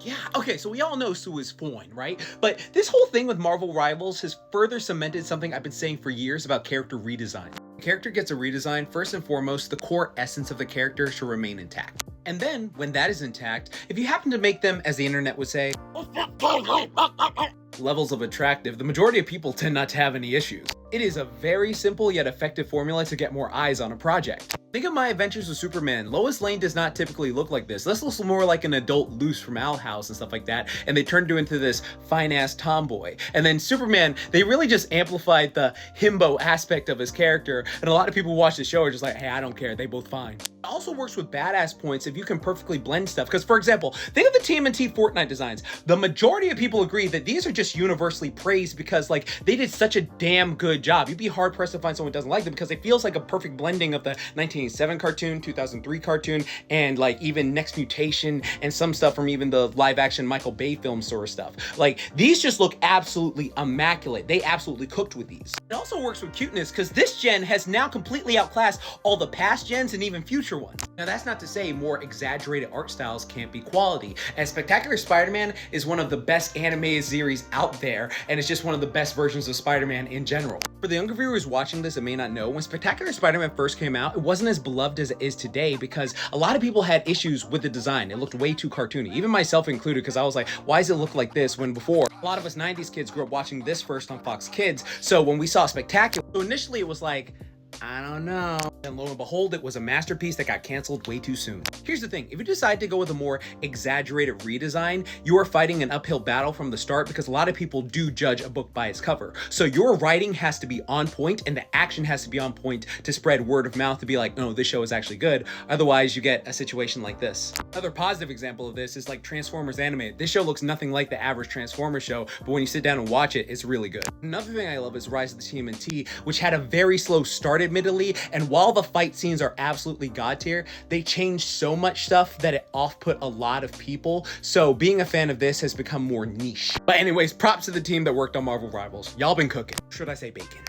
Yeah, okay, so we all know Sue is fine, right? But this whole thing with Marvel Rivals has further cemented something I've been saying for years about character redesign. When a character gets a redesign, first and foremost, the core essence of the character should remain intact. And then, when that is intact, if you happen to make them, as the internet would say, levels of attractive, the majority of people tend not to have any issues. It is a very simple yet effective formula to get more eyes on a project. Think of My Adventures with Superman. Lois Lane does not typically look like this. This looks more like an adult Luce from Owl House and stuff like that, and they turned her into this fine-ass tomboy. And then Superman, they really just amplified the himbo aspect of his character, and a lot of people who watch the show are just like, hey, I don't care, they both fine. It also works with badass points if you can perfectly blend stuff, because for example, think of the TMNT Fortnite designs. The majority of people agree that these are just universally praised because like they did such a damn good job. You'd be hard pressed to find someone who doesn't like them because it feels like a perfect blending of the 1987 cartoon, 2003 cartoon, and like even Next Mutation and some stuff from even the live action Michael Bay film sort of stuff. Like these just look absolutely immaculate. They absolutely cooked with these. It also works with cuteness because this gen has now completely outclassed all the past gens and even future ones. Now that's not to say more exaggerated art styles can't be quality, as Spectacular Spider-Man is one of the best animated series out there, and it's just one of the best versions of Spider-Man in general. For the younger viewers watching this that may not know, when Spectacular Spider-Man first came out, it wasn't as beloved as it is today because a lot of people had issues with the design. It looked way too cartoony, even myself included, because I was like, why does it look like this when before? A lot of us 90s kids grew up watching this first on Fox Kids, so when we saw Spectacular, so initially it was like, I don't know. And lo and behold, it was a masterpiece that got canceled way too soon. Here's the thing, if you decide to go with a more exaggerated redesign, you are fighting an uphill battle from the start because a lot of people do judge a book by its cover. So your writing has to be on point and the action has to be on point to spread word of mouth to be like, no, this show is actually good. Otherwise, you get a situation like this. Another positive example of this is like Transformers Animated. This show looks nothing like the average Transformers show, but when you sit down and watch it, it's really good. Another thing I love is Rise of the TMNT, which had a very slow start admittedly, and while the fight scenes are absolutely god tier, they changed so much stuff that it off-put a lot of people, so being a fan of this has become more niche. But anyways, props to the team that worked on Marvel Rivals. Y'all been cooking. Should I say bacon?